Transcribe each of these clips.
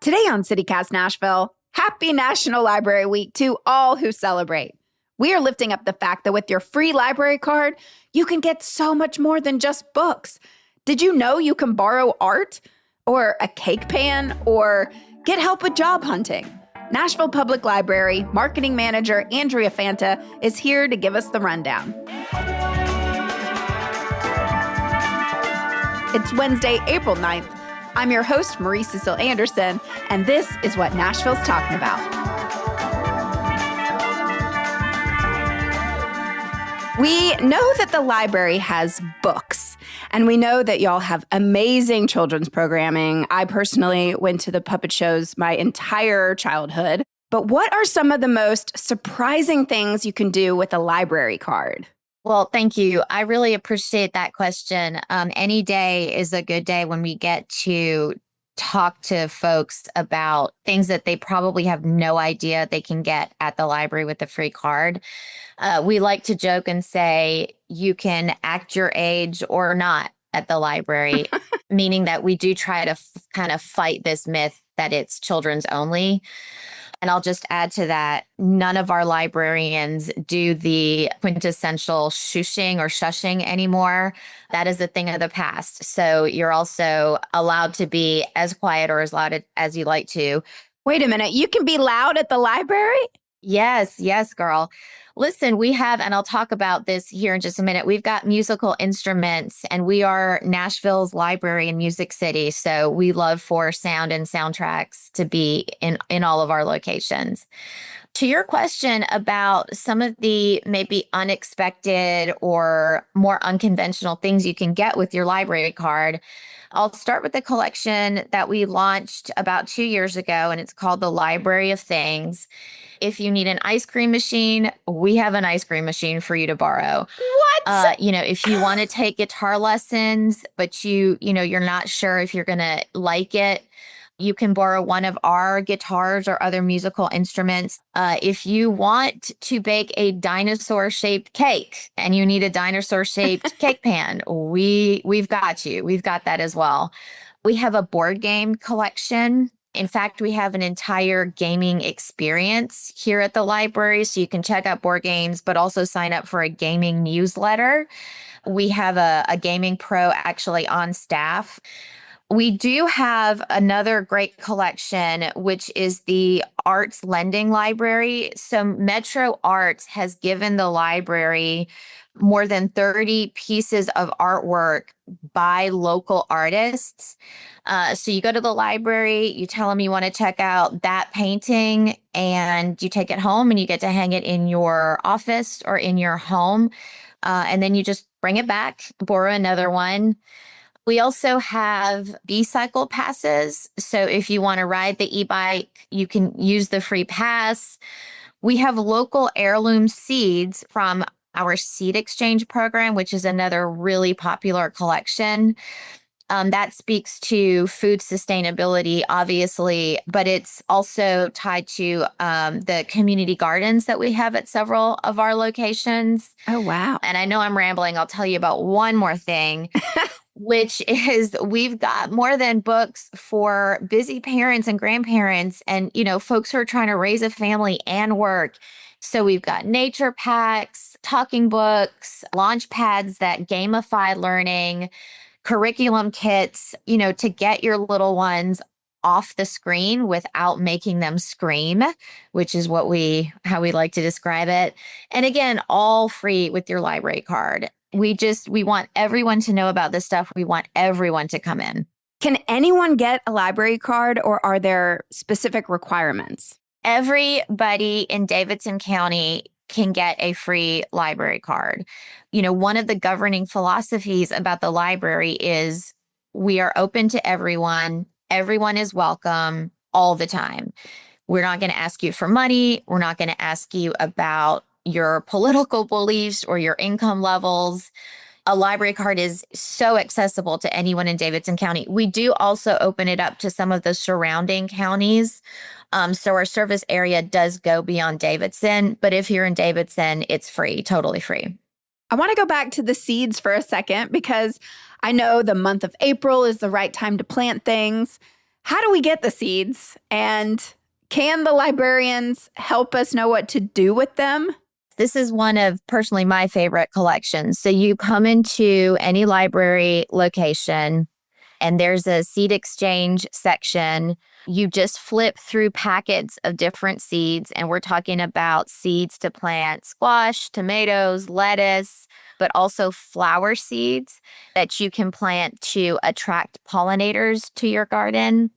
Today on CityCast Nashville, happy National Library Week to all who celebrate. We are lifting up the fact that with your free library card, you can get so much more than just books. Did you know you can borrow art or a cake pan or get help with job hunting? Nashville Public Library Marketing Manager Andrea Fanta is here to give us the rundown. It's Wednesday, April 9th. I'm your host, Marie Cecile Anderson, and this is what Nashville's talking about. We know that the library has books, and we know that y'all have amazing children's programming. I personally went to the puppet shows my entire childhood. But what are some of the most surprising things you can do with a library card? Well, thank you. I really appreciate that question. Any day is a good day when we get to talk to folks about things that they probably have no idea they can get at the library with the free card. We like to joke and say you can act your age or not at the library, meaning that we do try to kind of fight this myth that it's children's only. And I'll just add to that, none of our librarians do the quintessential shushing or shushing anymore. That is a thing of the past. So you're also allowed to be as quiet or as loud as you like to. Wait a minute, you can be loud at the library? Yes, girl. Listen, we have, and I'll talk about this here in just a minute, we've got musical instruments and we are Nashville's library and music city. So we love for sound and soundtracks to be in all of our locations. To your question about some of the maybe unexpected or more unconventional things you can get with your library card, I'll start with the collection that we launched about 2 years ago, and it's called the Library of Things. If you need an ice cream machine, we have an ice cream machine for you to borrow. What? If you want to take guitar lessons, but you're not sure if you're going to like it, you can borrow one of our guitars or other musical instruments. If you want to bake a dinosaur-shaped cake and you need a dinosaur-shaped cake pan, we've got you. We've got that as well. We have a board game collection. In fact, we have an entire gaming experience here at the library, so you can check out board games, but also sign up for a gaming newsletter. We have a gaming pro actually on staff. We do have another great collection, which is the Arts Lending Library. So Metro Arts has given the library more than 30 pieces of artwork by local artists. So you go to the library, you tell them you want to check out that painting, and you take it home and you get to hang it in your office or in your home. And then you just bring it back, borrow another one. We also have B-cycle passes. So if you want to ride the e-bike, you can use the free pass. We have local heirloom seeds from our seed exchange program, which is another really popular collection. That speaks to food sustainability, obviously, but it's also tied to the community gardens that we have at several of our locations. Oh, wow. And I know I'm rambling. I'll tell you about one more thing, which is we've got more than books for busy parents and grandparents and, folks who are trying to raise a family and work. So we've got nature packs, talking books, launch pads that gamify learning, curriculum kits, to get your little ones off the screen without making them scream, which is how we like to describe it. And again, all free with your library card. We want everyone to know about this stuff. We want everyone to come in. Can anyone get a library card, or are there specific requirements? Everybody in Davidson County can get a free library card. One of the governing philosophies about the library is we are open to everyone. Everyone is welcome all the time. We're not going to ask you for money. We're not going to ask you about your political beliefs or your income levels. A library card is so accessible to anyone in Davidson County. We do also open it up to some of the surrounding counties. So our service area does go beyond Davidson, but if you're in Davidson, it's free, totally free. I want to go back to the seeds for a second because I know the month of April is the right time to plant things. How do we get the seeds? And can the librarians help us know what to do with them? This is one of personally my favorite collections. So you come into any library location and there's a seed exchange section. You just flip through packets of different seeds, and we're talking about seeds to plant squash, tomatoes, lettuce, but also flower seeds that you can plant to attract pollinators to your garden.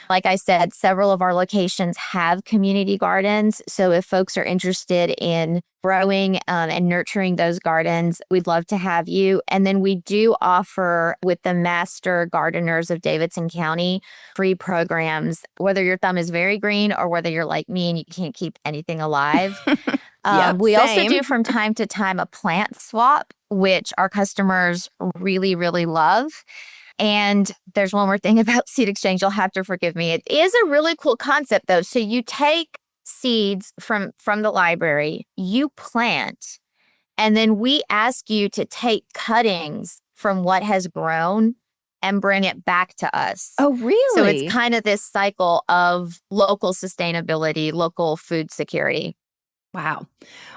Like I said, several of our locations have community gardens. So if folks are interested in growing and nurturing those gardens, we'd love to have you. And then we do offer with the Master Gardeners of Davidson County free programs, whether your thumb is very green or whether you're like me and you can't keep anything alive. Yep, We also same. do from time to time a plant swap, which our customers really, really love. And there's one more thing about seed exchange. You'll have to forgive me. It is a really cool concept, though. So you take seeds from the library, you plant, and then we ask you to take cuttings from what has grown and bring it back to us. Oh, So really? it's kind of this cycle of local sustainability, local food security. Wow.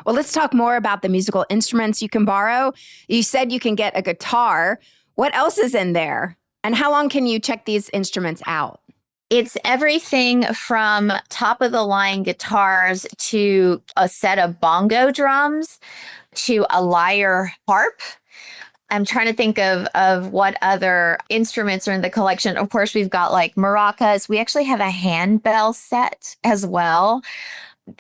Well, let's talk more about the musical instruments you can borrow. You said you can get a guitar. What else is in there? And how long can you check these instruments out? It's everything from top of the line guitars to a set of bongo drums to a lyre harp. I'm trying to think of what other instruments are in the collection. Of course, we've got like maracas. We actually have a handbell set as well.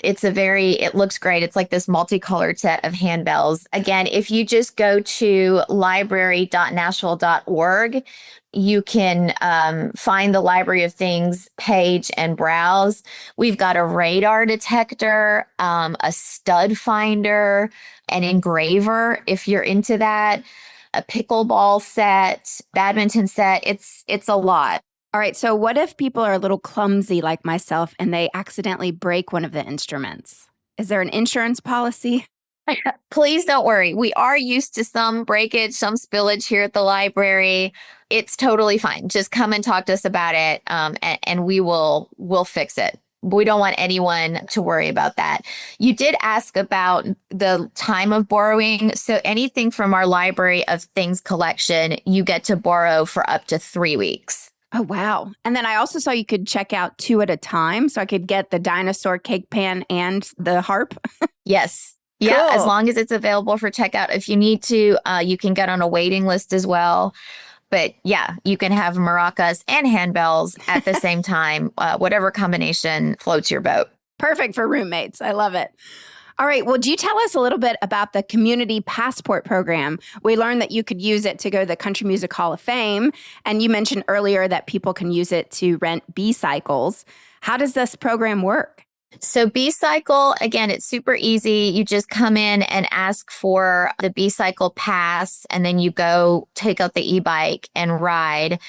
It looks great. It's like this multicolored set of handbells. Again, if you just go to library.nashville.org, you can find the Library of Things page and browse. We've got a radar detector, a stud finder, an engraver, if you're into that, a pickleball set, badminton set. It's a lot. All right. So, what if people are a little clumsy like myself and they accidentally break one of the instruments? Is there an insurance policy? Please don't worry. We are used to some breakage, some spillage here at the library. It's totally fine. Just come and talk to us about it, and we'll fix it. We don't want anyone to worry about that. You did ask about the time of borrowing. So anything from our Library of Things collection, you get to borrow for up to 3 weeks. Oh, wow. And then I also saw you could check out 2 at a time. So I could get the dinosaur cake pan and the harp. Yes. Yeah, Cool. as long as it's available for checkout. If you need to, you can get on a waiting list as well. But yeah, you can have maracas and handbells at the same time, whatever combination floats your boat. Perfect for roommates. I love it. All right. Well, do you tell us a little bit about the Community Passport Program? We learned that you could use it to go to the Country Music Hall of Fame. And you mentioned earlier that people can use it to rent B-cycles. How does this program work? So B-Cycle, again, it's super easy. You just come in and ask for the B-Cycle pass, and then you go take out the e-bike and ride.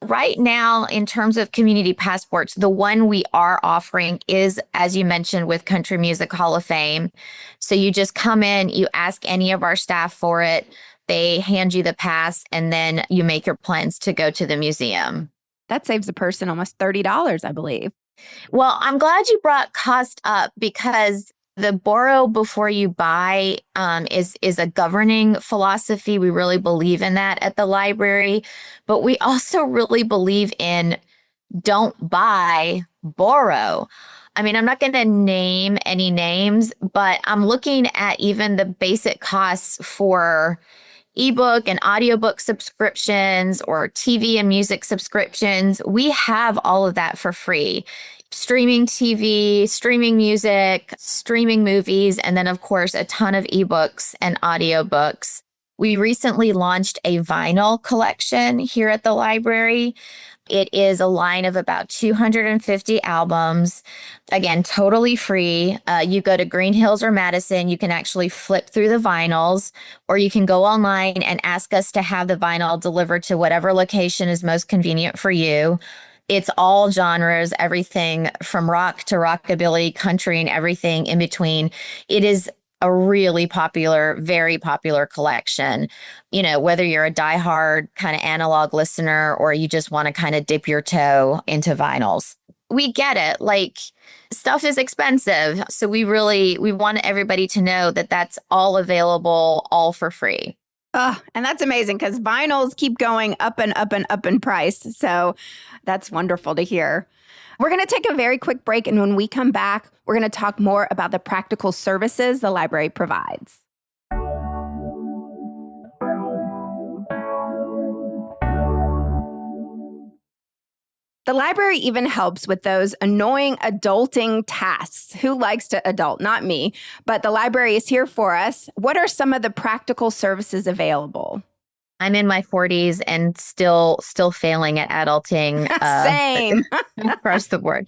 Right now, in terms of community passports, the one we are offering is, as you mentioned, with Country Music Hall of Fame. So you just come in, you ask any of our staff for it, they hand you the pass, and then you make your plans to go to the museum. That saves a person almost $30, I believe. Well, I'm glad you brought cost up because the borrow before you buy is a governing philosophy. We really believe in that at the library, but we also really believe in don't buy, borrow. I mean, I'm not going to name any names, but I'm looking at even the basic costs for ebook and audiobook subscriptions or TV and music subscriptions. We have all of that for free. Streaming TV, streaming music, streaming movies, and then of course a ton of ebooks and audiobooks. We recently launched a vinyl collection here at the library. It is a line of about 250 albums. Again, totally free. You go to Green Hills or Madison, you can actually flip through the vinyls, or you can go online and ask us to have the vinyl delivered to whatever location is most convenient for you. It's all genres, everything from rock to rockabilly, country, and everything in between. It is a really popular, very popular collection. You know, whether you're a diehard kind of analog listener or you just want to kind of dip your toe into vinyls. We get it. Like, stuff is expensive. So we want everybody to know that that's all available, all for free. Oh, and that's amazing because vinyls keep going up and up and up in price. So that's wonderful to hear. We're going to take a very quick break. And when we come back, we're going to talk more about the practical services the library provides. The library even helps with those annoying adulting tasks. Who likes to adult? Not me, but the library is here for us. What are some of the practical services available? I'm in my 40s and still failing at adulting. Same. Across the board.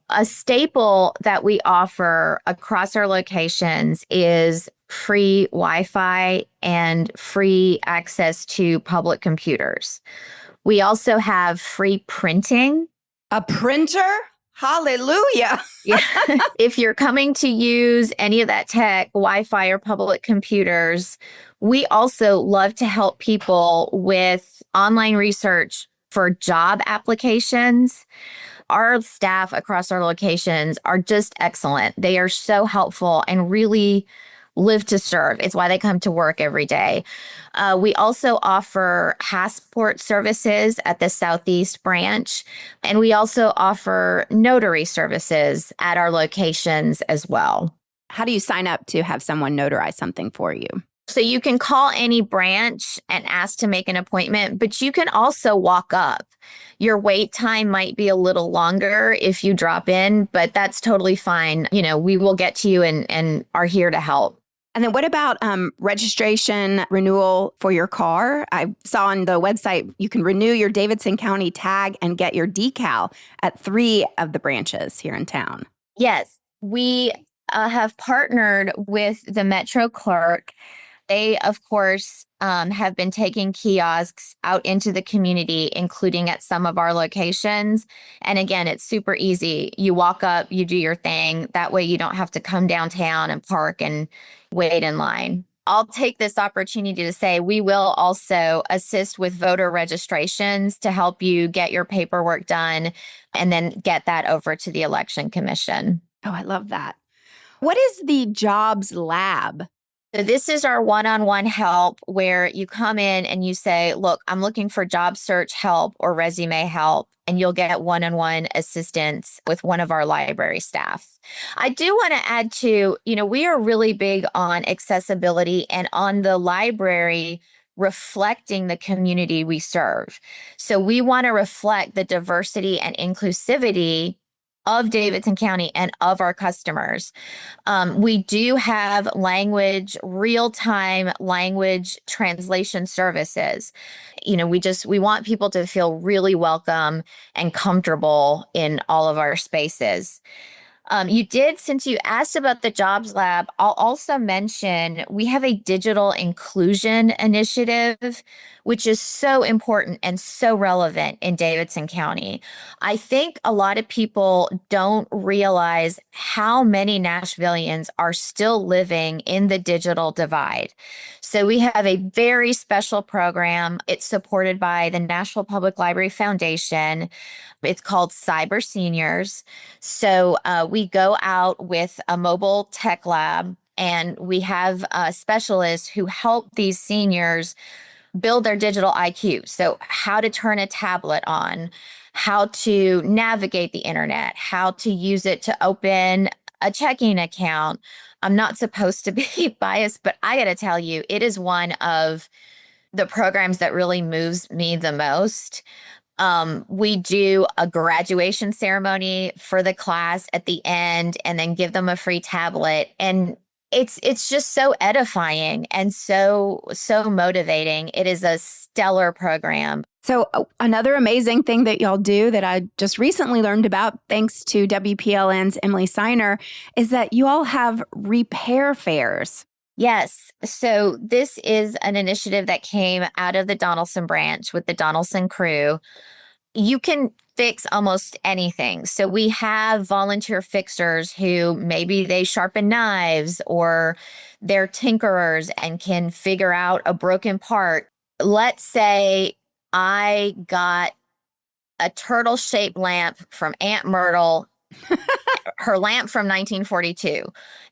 A staple that we offer across our locations is free Wi-Fi and free access to public computers. We also have free printing. A printer? Hallelujah. Yeah. If you're coming to use any of that tech, Wi-Fi or public computers, we also love to help people with online research for job applications. Our staff across our locations are just excellent. They are so helpful and really live to serve. It's why they come to work every day. We also offer passport services at the Southeast branch, and we also offer notary services at our locations as well. How do you sign up to have someone notarize something for you? So you can call any branch and ask to make an appointment, but you can also walk up. Your wait time might be a little longer if you drop in, but that's totally fine. You know, we will get to you and are here to help. And then what about registration renewal for your car? I saw on the website you can renew your Davidson County tag and get your decal at 3 of the branches here in town. Yes, we have partnered with the Metro Clerk. They, of course, have been taking kiosks out into the community, including at some of our locations. And again, it's super easy. You walk up, you do your thing. That way you don't have to come downtown and park and wait in line. I'll take this opportunity to say we will also assist with voter registrations to help you get your paperwork done and then get that over to the Election Commission. Oh, I love that. What is the Jobs Lab? So this is our one-on-one help where you come in and you say, look, I'm looking for job search help or resume help, and you'll get one-on-one assistance with one of our library staff. I do want to add to, we are really big on accessibility and on the library reflecting the community we serve. So we want to reflect the diversity and inclusivity of Davidson County and of our customers. We do have real-time language translation services. We want people to feel really welcome and comfortable in all of our spaces. Since you asked about the Jobs Lab, I'll also mention we have a digital inclusion initiative, which is so important and so relevant in Davidson County. I think a lot of people don't realize how many Nashvillians are still living in the digital divide. So we have a very special program. It's supported by the Nashville Public Library Foundation. It's called Cyber Seniors. So we go out with a mobile tech lab, and we have specialists who help these seniors build their digital IQ. So how to turn a tablet on, how to navigate the internet, how to use it to open a checking account. I'm not supposed to be biased, but I got to tell you, it is one of the programs that really moves me the most. We do a graduation ceremony for the class at the end and then give them a free tablet. And it's just so edifying and so motivating. It is a stellar program. So another amazing thing that y'all do that I just recently learned about, thanks to WPLN's Emily Seiner, is that you all have repair fairs. Yes. So this is an initiative that came out of the Donaldson branch with the Donaldson crew. You can fix almost anything. So we have volunteer fixers who maybe they sharpen knives or they're tinkerers and can figure out a broken part. Let's say I got a turtle shaped lamp from Aunt Myrtle, her lamp from 1942,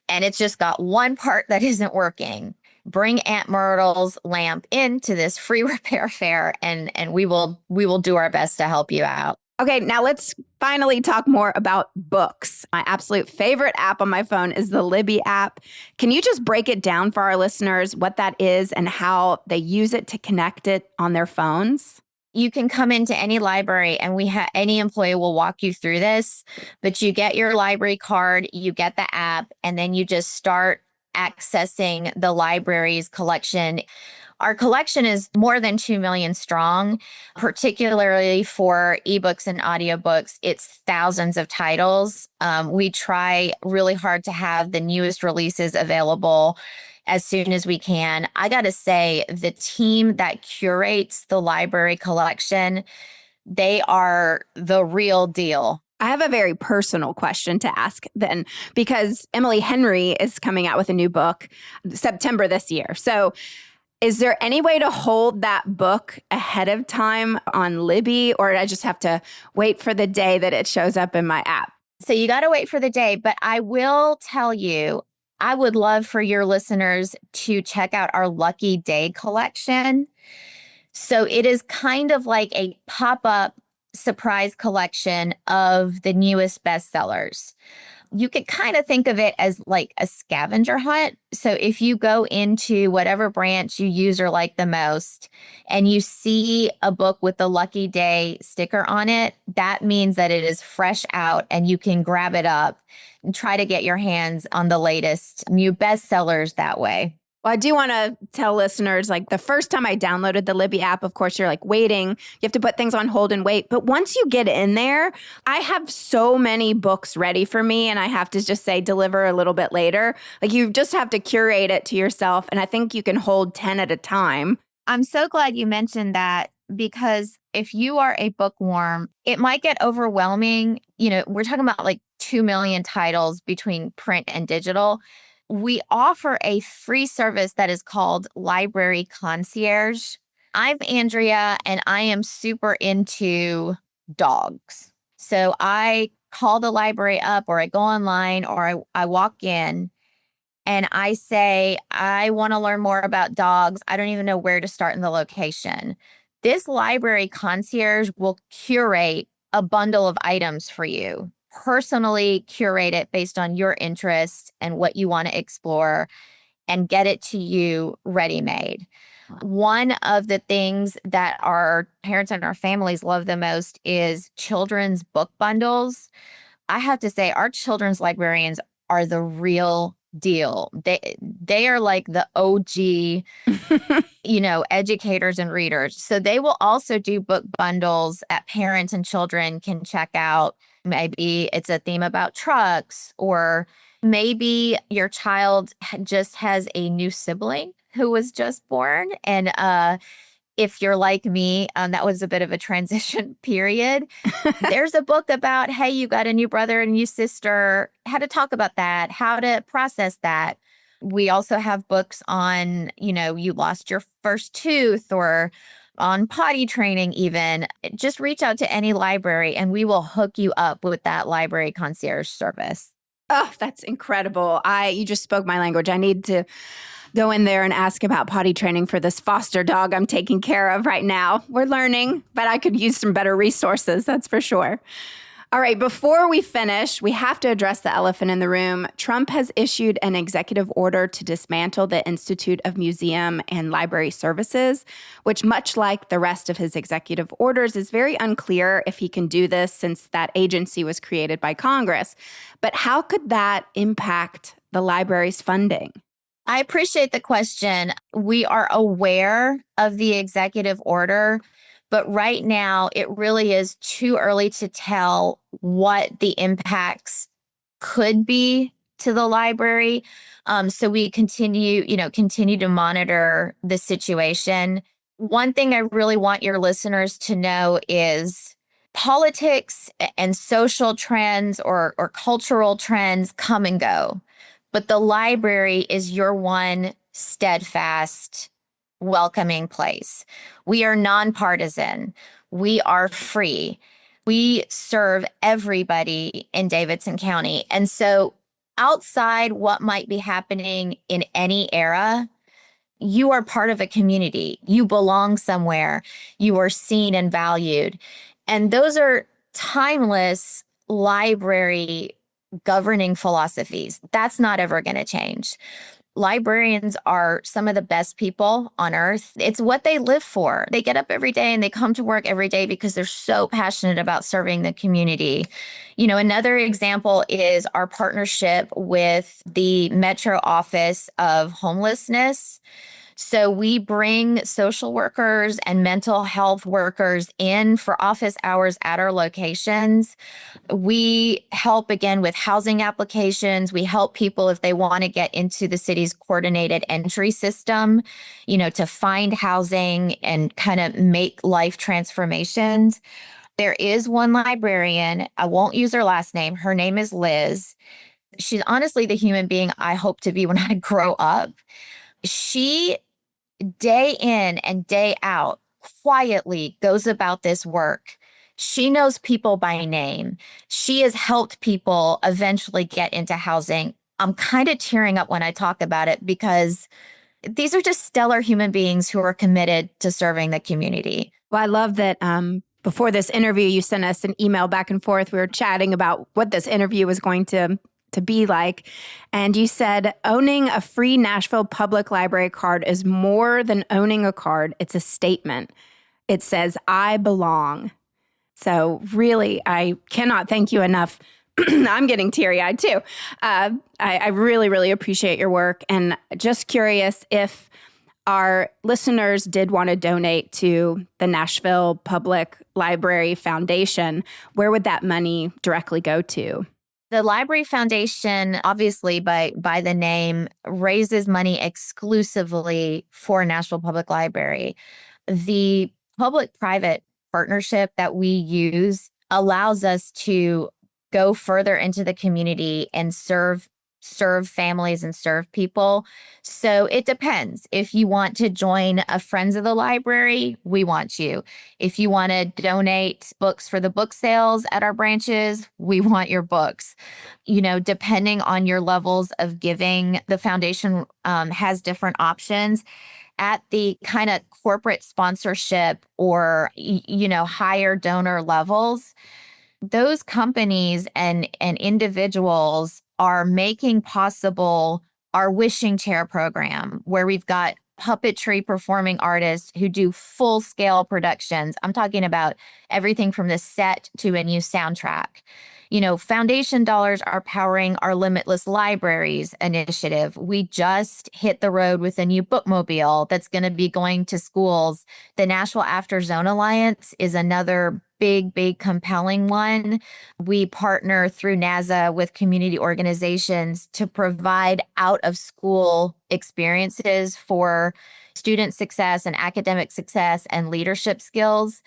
and it's just got one part that isn't working. Bring Aunt Myrtle's lamp into this free repair fair, and we will do our best to help you out. Okay, now let's finally talk more about books. My absolute favorite app on my phone is the Libby app. Can you just break it down for our listeners, what that is and how they use it to connect it on their phones? You can come into any library and any employee will walk you through this, but you get your library card, you get the app, and then you just start accessing the library's collection. Our collection is more than 2 million strong, particularly for ebooks and audiobooks. It's thousands of titles. We try really hard to have the newest releases available as soon as we can. I got to say, the team that curates the library collection, they are the real deal. I have a very personal question to ask then, because Emily Henry is coming out with a new book September this year. So is there any way to hold that book ahead of time on Libby, or I just have to wait for the day that it shows up in my app? So you got to wait for the day, but I will tell you, I would love for your listeners to check out our Lucky Day collection. So it is kind of like a pop-up surprise collection of the newest bestsellers. You could kind of think of it as like a scavenger hunt. So if you go into whatever branch you use or like the most, and you see a book with the Lucky Day sticker on it, that means that it is fresh out and you can grab it up and try to get your hands on the latest new bestsellers that way. Well, I do want to tell listeners, like the first time I downloaded the Libby app, of course, you're like waiting. You have to put things on hold and wait. But once you get in there, I have so many books ready for me and I have to just say deliver a little bit later. Like you just have to curate it to yourself. And I think you can hold 10 at a time. I'm so glad you mentioned that, because if you are a bookworm, it might get overwhelming. You know, we're talking about like 2 million titles between print and digital. We offer a free service that is called Library Concierge. I'm Andrea, and I am super into dogs. So I call the library up, or I go online, or I walk in and I say, I want to learn more about dogs. I don't even know where to start in the location. This library concierge will curate a bundle of items for you, personally curate it based on your interests and what you want to explore, and get it to you ready-made. One of the things that our parents and our families love the most is children's book bundles. I have to say, our children's librarians are the real deal. They are like the OG, educators and readers. So they will also do book bundles that parents and children can check out. Maybe it's a theme about trucks, or maybe your child just has a new sibling who was just born. And if you're like me, that was a bit of a transition period. There's a book about, hey, you got a new brother and a new sister, how to talk about that, how to process that. We also have books on, you lost your first tooth, or on potty training even. Just reach out to any library and we will hook you up with that library concierge service. Oh, that's incredible. You just spoke my language. I need to go in there and ask about potty training for this foster dog I'm taking care of right now. We're learning, but I could use some better resources, that's for sure. All right, before we finish, we have to address the elephant in the room. Trump has issued an executive order to dismantle the Institute of Museum and Library Services, which, much like the rest of his executive orders, is very unclear if he can do this since that agency was created by Congress. But how could that impact the library's funding? I appreciate the question. We are aware of the executive order, but right now it really is too early to tell what the impacts could be to the library. So we continue to monitor the situation. One thing I really want your listeners to know is Politics and social trends or cultural trends come and go, but the library is your one steadfast, welcoming place. We are nonpartisan. We are free. We serve everybody in Davidson County. And so outside what might be happening in any era, you are part of a community. You belong somewhere. You are seen and valued. And those are timeless library governing philosophies. That's not ever going to change. Librarians are some of the best people on earth. It's what they live for. They get up every day and they come to work every day because they're so passionate about serving the community. Another example is our partnership with the Metro Office of Homelessness. So we bring social workers and mental health workers in for office hours at our locations. We help again with housing applications. We help people if they want to get into the city's coordinated entry system, to find housing and kind of make life transformations. There is one librarian, I won't use her last name. Her name is Liz. She's honestly the human being I hope to be when I grow up. She, day in and day out, quietly goes about this work. She knows people by name. She has helped people eventually get into housing. I'm kind of tearing up when I talk about it because these are just stellar human beings who are committed to serving the community. Well, I love that before this interview, you sent us an email back and forth. We were chatting about what this interview was going to be like. And you said, owning a free Nashville Public Library card is more than owning a card. It's a statement. It says, I belong. So really, I cannot thank you enough. I'm getting teary-eyed too. I really, really appreciate your work. And just curious if our listeners did want to donate to the Nashville Public Library Foundation, where would that money directly go to? The Library Foundation, obviously by the name, raises money exclusively for Nashville Public Library. The public-private partnership that we use allows us to go further into the community and serve families and serve people. So it depends. If you want to join a Friends of the Library, we want you. If you want to donate books for the book sales at our branches, we want your books. Depending on your levels of giving, the foundation has different options. At the kind of corporate sponsorship or, higher donor levels, those companies and individuals are making possible our Wishing Chair program, where we've got puppetry performing artists who do full-scale productions. I'm talking about everything from the set to a new soundtrack. Foundation dollars are powering our Limitless Libraries initiative. We just hit the road with a new bookmobile that's going to be going to schools. The Nashville After Zone Alliance is another big, compelling one. We partner through NASA with community organizations to provide out-of-school experiences for student success and academic success and leadership skills.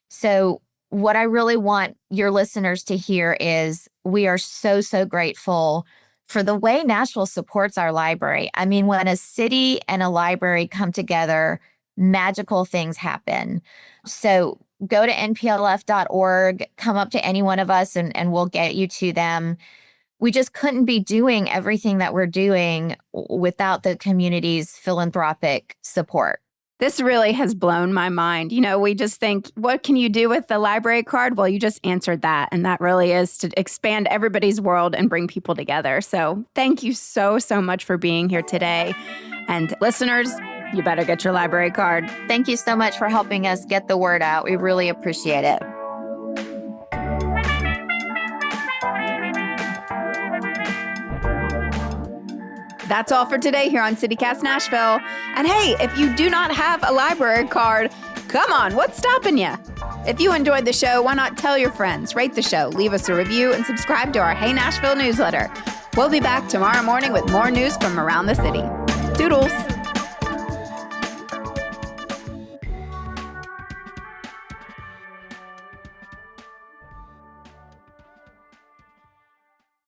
So what I really want your listeners to hear is we are so grateful for the way Nashville supports our library. I mean, when a city and a library come together, magical things happen. So go to nplf.org, come up to any one of us and we'll get you to them. We just couldn't be doing everything that we're doing without the community's philanthropic support. This really has blown my mind. We just think, what can you do with the library card? Well, you just answered that. And that really is to expand everybody's world and bring people together. So thank you so much for being here today. And listeners, you better get your library card. Thank you so much for helping us get the word out. We really appreciate it. That's all for today here on CityCast Nashville. And hey, if you do not have a library card, come on, what's stopping you? If you enjoyed the show, why not tell your friends, rate the show, leave us a review, and subscribe to our Hey Nashville newsletter. We'll be back tomorrow morning with more news from around the city. Toodles.